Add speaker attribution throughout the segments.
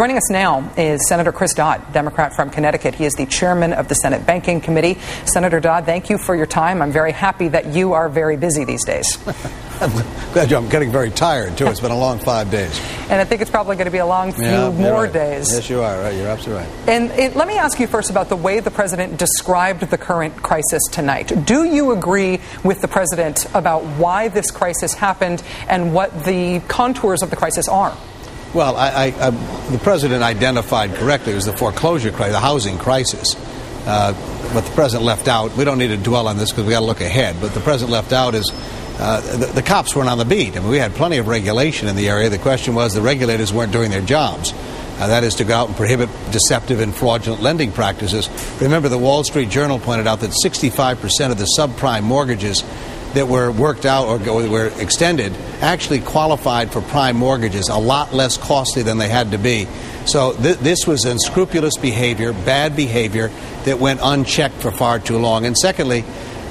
Speaker 1: Joining us now is Senator Chris Dodd, Democrat from Connecticut. He is the chairman of the Senate Banking Committee. Senator Dodd, thank you for your time. I'm very happy that you are very busy these days.
Speaker 2: I'm glad I'm getting very tired, too. It's been a long 5 days.
Speaker 1: And I think it's probably going to be a long few more days.
Speaker 2: Yes, you are. Right. You're absolutely right.
Speaker 1: And let me ask you first about the way the president described the current crisis tonight. Do you agree with the president about why this crisis happened and what the contours of the crisis are?
Speaker 2: Well, the president identified correctly. It was the foreclosure crisis, the housing crisis. What the president left out, we don't need to dwell on this because we got to look ahead, but the president left out is the cops weren't on the beat. I mean, we had plenty of regulation in the area. The question was the regulators weren't doing their jobs. That is to go out and prohibit deceptive and fraudulent lending practices. Remember, the Wall Street Journal pointed out that 65% of the subprime mortgages that were worked out or were extended actually qualified for prime mortgages, a lot less costly than they had to be. So this was unscrupulous behavior, bad behavior that went unchecked for far too long. And secondly,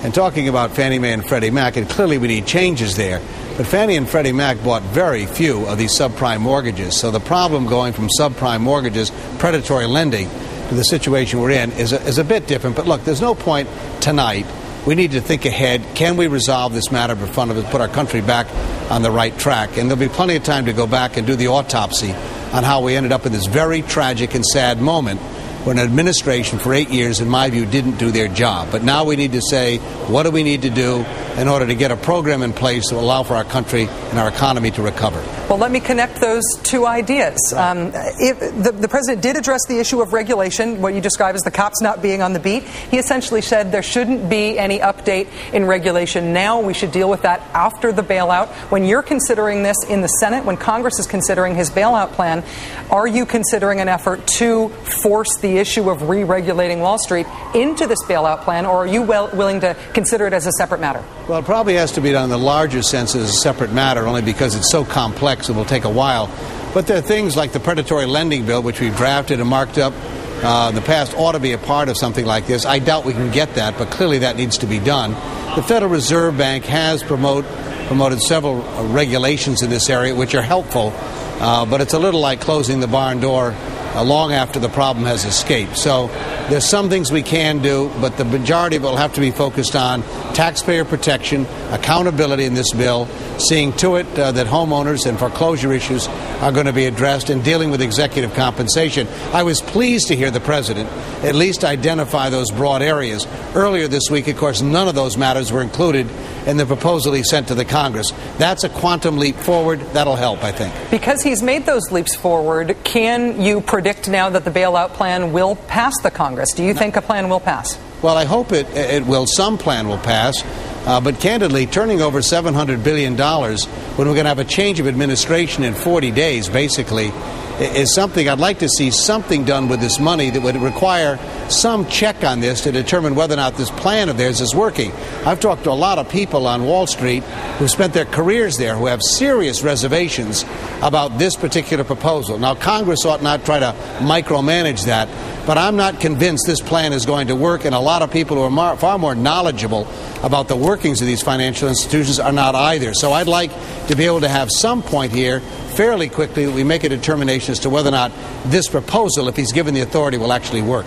Speaker 2: and talking about Fannie Mae and Freddie Mac, and clearly we need changes there, but Fannie and Freddie Mac bought very few of these subprime mortgages. So the problem going from subprime mortgages, predatory lending, to the situation we're in is a bit different. But look, there's no point tonight. We need to think ahead. Can we resolve this matter in front of us, put our country back on the right track? And there'll be plenty of time to go back and do the autopsy on how we ended up in this very tragic and sad moment when an administration for 8 years, in my view, didn't do their job. But now we need to say, what do we need to do in order to get a program in place to allow for our country and our economy to recover?
Speaker 1: Well, let me connect those two ideas. The president did address the issue of regulation, what you describe as the cops not being on the beat. He essentially said there shouldn't be any update in regulation now. We should deal with that after the bailout. When you're considering this in the Senate, when Congress is considering his bailout plan, are you considering an effort to force the issue of re-regulating Wall Street into this bailout plan, or are you willing to consider it as a separate matter?
Speaker 2: Well, it probably has to be done in the larger sense as a separate matter, only because it's so complex it will take a while. But there are things like the predatory lending bill, which we've drafted and marked up in the past, ought to be a part of something like this. I doubt we can get that, but clearly that needs to be done. The Federal Reserve Bank has promoted several regulations in this area which are helpful, but it's a little like closing the barn door long after the problem has escaped. So there's some things we can do, but the majority of it will have to be focused on taxpayer protection, accountability in this bill, seeing to it that homeowners and foreclosure issues are going to be addressed, and dealing with executive compensation. I was pleased to hear the president at least identify those broad areas. Earlier this week, of course, none of those matters were included in the proposal he sent to the Congress. That's a quantum leap forward. That'll help, I think.
Speaker 1: Because he's made those leaps forward, can you predict now that the bailout plan will pass the Congress? Do you think a plan will pass?
Speaker 2: Well, I hope it will. Some plan will pass. But candidly, turning over $700 billion when we're going to have a change of administration in 40 days, basically, is something I'd like to see something done with this money that would require some check on this to determine whether or not this plan of theirs is working. I've talked to a lot of people on Wall Street who spent their careers there who have serious reservations about this particular proposal. Now, Congress ought not try to micromanage that, but I'm not convinced this plan is going to work, and a lot of people who are far more knowledgeable about the workings of these financial institutions are not either. So I'd like to be able to have some point here fairly quickly that we make a determination as to whether or not this proposal, if he's given the authority, will actually work.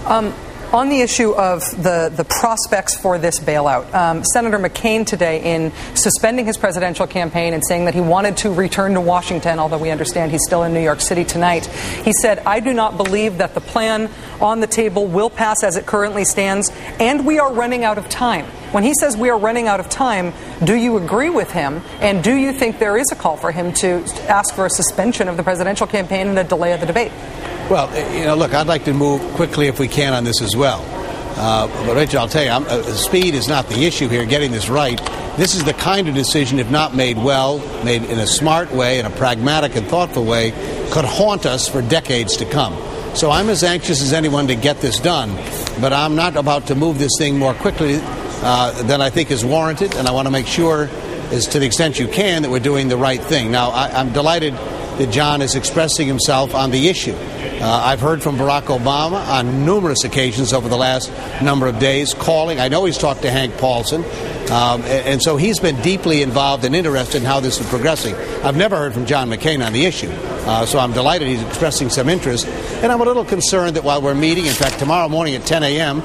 Speaker 1: On the issue of the prospects for this bailout, Senator McCain today, in suspending his presidential campaign and saying that he wanted to return to Washington, although we understand he's still in New York City tonight, he said, "I do not believe that the plan on the table will pass as it currently stands, and we are running out of time." When he says we are running out of time, do you agree with him, and do you think there is a call for him to ask for a suspension of the presidential campaign and a delay of the debate?
Speaker 2: Well, look, I'd like to move quickly if we can on this as well. But, Rachel, I'll tell you, speed is not the issue here, getting this right. This is the kind of decision, if not made well, made in a smart way, in a pragmatic and thoughtful way, could haunt us for decades to come. So I'm as anxious as anyone to get this done, but I'm not about to move this thing more quickly than I think is warranted, and I want to make sure, as to the extent you can, that we're doing the right thing. Now, I'm delighted that John is expressing himself on the issue. I've heard from Barack Obama on numerous occasions over the last number of days, calling. I know he's talked to Hank Paulson, and so he's been deeply involved and interested in how this is progressing. I've never heard from John McCain on the issue. So I'm delighted he's expressing some interest. And I'm a little concerned that while we're meeting, in fact, tomorrow morning at 10 a.m.,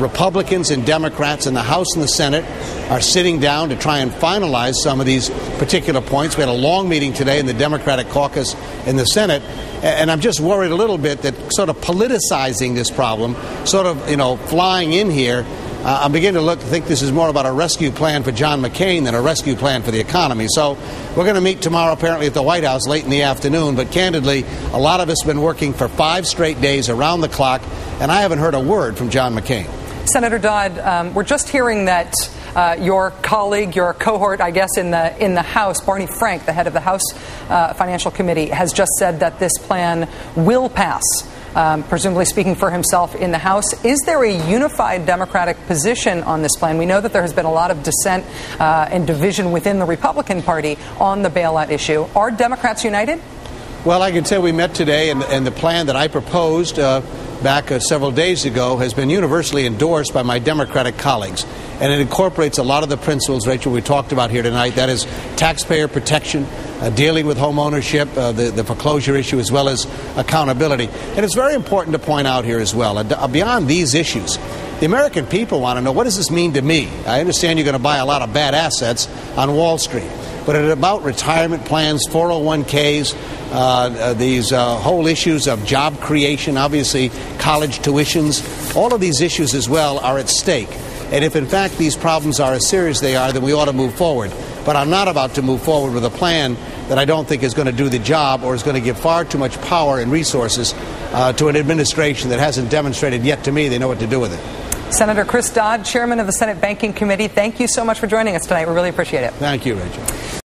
Speaker 2: Republicans and Democrats in the House and the Senate are sitting down to try and finalize some of these particular points. We had a long meeting today in the Democratic caucus in the Senate, and I'm just worried a little bit that sort of politicizing this problem, sort of, flying in here, I'm beginning to think this is more about a rescue plan for John McCain than a rescue plan for the economy. So we're going to meet tomorrow apparently at the White House late in the afternoon, but candidly, a lot of us have been working for 5 straight days around the clock, and I haven't heard a word from John McCain.
Speaker 1: Senator Dodd, we're just hearing that your colleague, your cohort, I guess, in the House, Barney Frank, the head of the House Financial Committee, has just said that this plan will pass, presumably speaking for himself in the House. Is there a unified Democratic position on this plan? We know that there has been a lot of dissent and division within the Republican Party on the bailout issue. Are Democrats united?
Speaker 2: Well, I can tell we met today, and the plan that I proposed back several days ago has been universally endorsed by my Democratic colleagues. And it incorporates a lot of the principles, Rachel, we talked about here tonight. That is taxpayer protection, dealing with home ownership, the foreclosure issue, as well as accountability. And it's very important to point out here as well, beyond these issues, the American people want to know, what does this mean to me? I understand you're going to buy a lot of bad assets on Wall Street. But it's about retirement plans, 401ks, these whole issues of job creation, obviously college tuitions, all of these issues as well are at stake. And if in fact these problems are as serious as they are, then we ought to move forward. But I'm not about to move forward with a plan that I don't think is going to do the job or is going to give far too much power and resources to an administration that hasn't demonstrated yet to me they know what to do with it.
Speaker 1: Senator Chris Dodd, chairman of the Senate Banking Committee, thank you so much for joining us tonight. We really appreciate it.
Speaker 2: Thank you, Rachel.